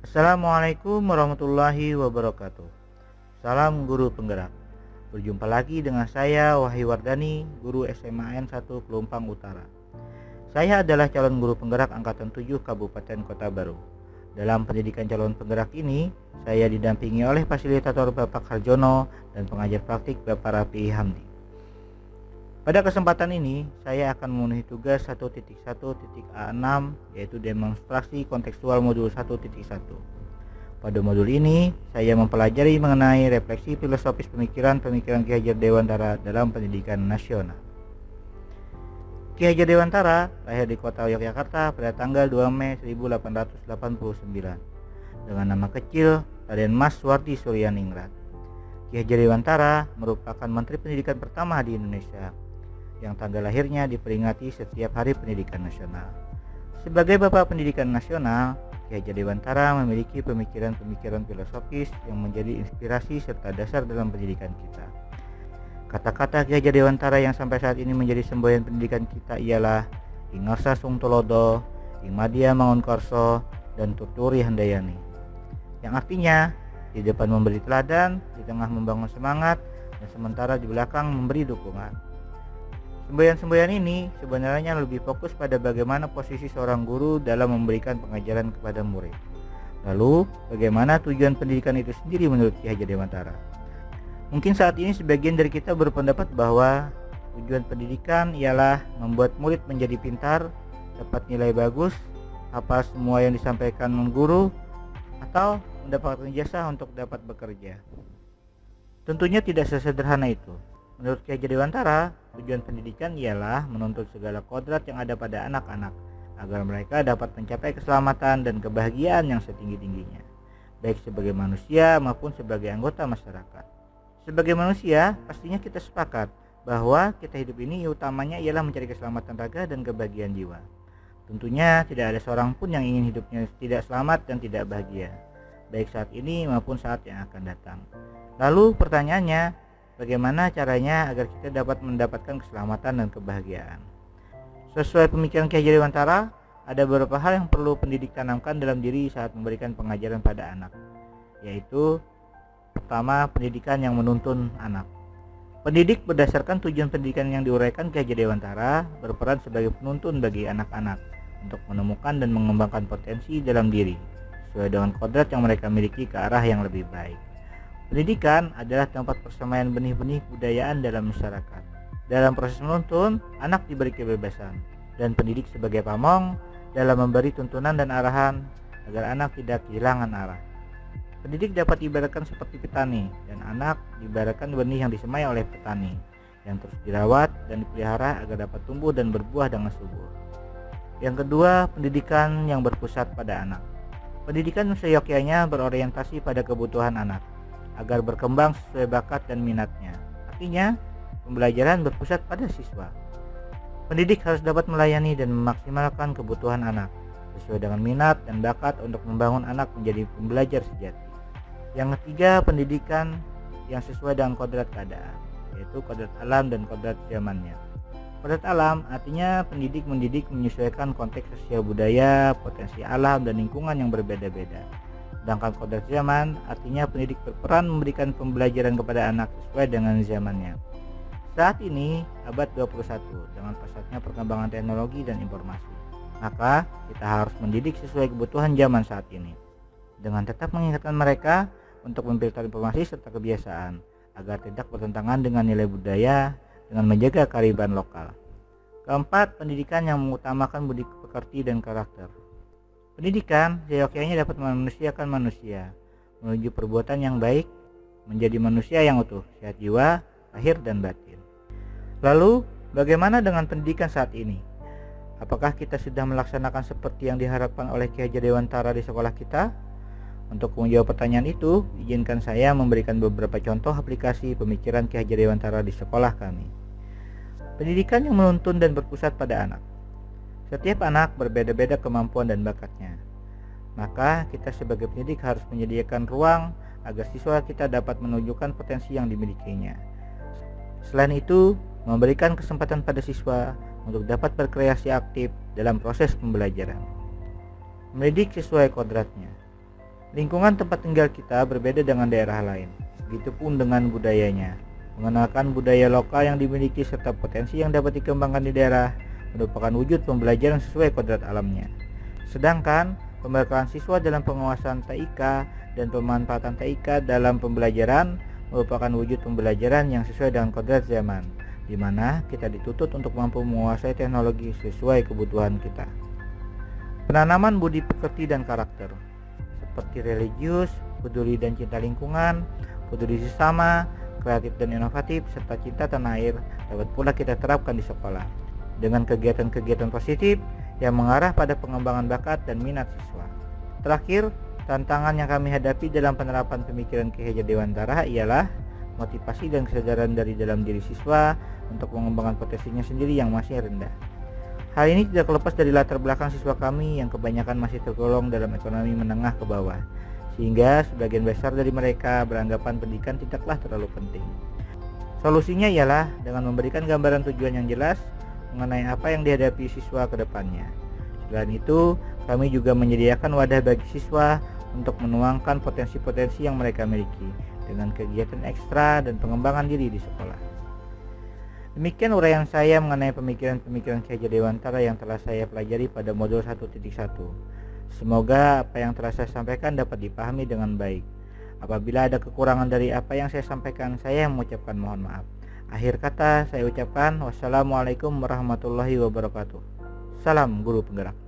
Assalamualaikum warahmatullahi wabarakatuh. Salam guru penggerak. Berjumpa lagi dengan saya Wahyu Wardani, guru SMAN 1 Pelumpang Utara. Saya adalah calon guru penggerak angkatan 7 Kabupaten Kota Baru. Dalam pendidikan calon penggerak ini, saya didampingi oleh fasilitator Bapak Harjono dan pengajar praktik Bapak Rafi Hamdi. Pada kesempatan ini, saya akan memenuhi tugas 1.1.A6, yaitu demonstrasi kontekstual modul 1.1. Pada modul ini, saya mempelajari mengenai refleksi filosofis pemikiran-pemikiran Ki Hajar Dewantara dalam pendidikan nasional. Ki Hajar Dewantara lahir di kota Yogyakarta pada tanggal 2 Mei 1889 dengan nama kecil Raden Mas Suwardi Suryaningrat. Ki Hajar Dewantara merupakan Menteri Pendidikan pertama di Indonesia yang tanggal lahirnya diperingati setiap Hari Pendidikan Nasional. Sebagai Bapak Pendidikan Nasional, Ki Hajar Dewantara memiliki pemikiran-pemikiran filosofis yang menjadi inspirasi serta dasar dalam pendidikan kita. Kata-kata Ki Hajar Dewantara yang sampai saat ini menjadi semboyan pendidikan kita ialah Ing Ngarsa Sung Tulodo, Ing Madya Mangunkarso, dan Tuturi Handayani. Yang artinya, di depan memberi teladan, di tengah membangun semangat, dan sementara di belakang memberi dukungan. Semboyan-semboyan ini sebenarnya lebih fokus pada bagaimana posisi seorang guru dalam memberikan pengajaran kepada murid. Lalu, bagaimana tujuan pendidikan itu sendiri menurut Ki Hajar Dewantara? Mungkin saat ini sebagian dari kita berpendapat bahwa tujuan pendidikan ialah membuat murid menjadi pintar, dapat nilai bagus, hafal semua yang disampaikan guru, atau mendapatkan jasa untuk dapat bekerja. Tentunya tidak sesederhana itu. Menurut Ki Hajar Dewantara, tujuan pendidikan ialah menuntut segala kodrat yang ada pada anak-anak agar mereka dapat mencapai keselamatan dan kebahagiaan yang setinggi-tingginya, baik sebagai manusia maupun sebagai anggota masyarakat. Sebagai manusia, pastinya kita sepakat bahwa kita hidup ini utamanya ialah mencari keselamatan raga dan kebahagiaan jiwa. Tentunya tidak ada seorang pun yang ingin hidupnya tidak selamat dan tidak bahagia, baik saat ini maupun saat yang akan datang. Lalu pertanyaannya, bagaimana caranya agar kita dapat mendapatkan keselamatan dan kebahagiaan? Sesuai pemikiran Ki Hajar Dewantara, ada beberapa hal yang perlu pendidik tanamkan dalam diri saat memberikan pengajaran pada anak, yaitu pertama, pendidikan yang menuntun anak. Pendidik berdasarkan tujuan pendidikan yang diuraikan Ki Hajar Dewantara berperan sebagai penuntun bagi anak-anak untuk menemukan dan mengembangkan potensi dalam diri sesuai dengan kodrat yang mereka miliki ke arah yang lebih baik. Pendidikan adalah tempat persemaian benih-benih kebudayaan dalam masyarakat. Dalam proses menuntun, anak diberi kebebasan, dan pendidik sebagai pamong dalam memberi tuntunan dan arahan agar anak tidak kehilangan arah. Pendidik dapat diibaratkan seperti petani, dan anak diibaratkan benih yang disemai oleh petani, yang terus dirawat dan dipelihara agar dapat tumbuh dan berbuah dengan subur. Yang kedua, pendidikan yang berpusat pada anak. Pendidikan seyogyanya berorientasi pada kebutuhan anak agar berkembang sesuai bakat dan minatnya. Artinya, pembelajaran berpusat pada siswa. Pendidik harus dapat melayani dan memaksimalkan kebutuhan anak sesuai dengan minat dan bakat untuk membangun anak menjadi pembelajar sejati. Yang ketiga, pendidikan yang sesuai dengan kodrat keadaan, yaitu kodrat alam dan kodrat zamannya. Kodrat alam artinya pendidik mendidik menyesuaikan konteks sosial budaya, potensi alam, dan lingkungan yang berbeda-beda. Sedangkan kodrat zaman artinya pendidik berperan memberikan pembelajaran kepada anak sesuai dengan zamannya. Saat ini abad 21 dengan pesatnya perkembangan teknologi dan informasi, maka kita harus mendidik sesuai kebutuhan zaman saat ini dengan tetap mengingatkan mereka untuk memfilter informasi serta kebiasaan agar tidak bertentangan dengan nilai budaya dengan menjaga kearifan lokal. Keempat, pendidikan yang mengutamakan budi pekerti dan karakter. Pendidikan seyogyanya dapat memanusiakan manusia menuju perbuatan yang baik, menjadi manusia yang utuh, sehat jiwa, lahir dan batin. Lalu, bagaimana dengan pendidikan saat ini? Apakah kita sudah melaksanakan seperti yang diharapkan oleh Ki Hajar Dewantara di sekolah kita? Untuk menjawab pertanyaan itu, izinkan saya memberikan beberapa contoh aplikasi pemikiran Ki Hajar Dewantara di sekolah kami. Pendidikan yang menuntun dan berpusat pada anak. Setiap anak berbeda-beda kemampuan dan bakatnya. Maka kita sebagai pendidik harus menyediakan ruang agar siswa kita dapat menunjukkan potensi yang dimilikinya. Selain itu, memberikan kesempatan pada siswa untuk dapat berkreasi aktif dalam proses pembelajaran. Mendidik sesuai kodratnya. Lingkungan tempat tinggal kita berbeda dengan daerah lain. Begitupun dengan budayanya. Mengenalkan budaya lokal yang dimiliki serta potensi yang dapat dikembangkan di daerah merupakan wujud pembelajaran sesuai kodrat alamnya. Sedangkan pembekalan siswa dalam penguasaan TIK dan pemanfaatan TIK dalam pembelajaran merupakan wujud pembelajaran yang sesuai dengan kodrat zaman, di mana kita dituntut untuk mampu menguasai teknologi sesuai kebutuhan kita. Penanaman budi pekerti dan karakter, seperti religius, peduli dan cinta lingkungan, peduli sesama, kreatif dan inovatif, serta cinta tanah air dapat pula kita terapkan di sekolah dengan kegiatan-kegiatan positif yang mengarah pada pengembangan bakat dan minat siswa. Terakhir, tantangan yang kami hadapi dalam penerapan pemikiran Ki Hajar Dewantara ialah motivasi dan kesadaran dari dalam diri siswa untuk mengembangkan potensinya sendiri yang masih rendah. Hal ini tidak lepas dari latar belakang siswa kami yang kebanyakan masih tergolong dalam ekonomi menengah ke bawah, sehingga sebagian besar dari mereka beranggapan pendidikan tidaklah terlalu penting. Solusinya ialah dengan memberikan gambaran tujuan yang jelas mengenai apa yang dihadapi siswa ke depannya. Selain itu, kami juga menyediakan wadah bagi siswa untuk menuangkan potensi-potensi yang mereka miliki dengan kegiatan ekstra dan pengembangan diri di sekolah. Demikian uraian saya mengenai pemikiran-pemikiran Ki Hajar Dewantara yang telah saya pelajari pada modul 1.1. Semoga apa yang telah saya sampaikan dapat dipahami dengan baik. Apabila ada kekurangan dari apa yang saya sampaikan, saya mengucapkan mohon maaf. Akhir kata saya ucapkan wassalamualaikum warahmatullahi wabarakatuh. Salam guru penggerak.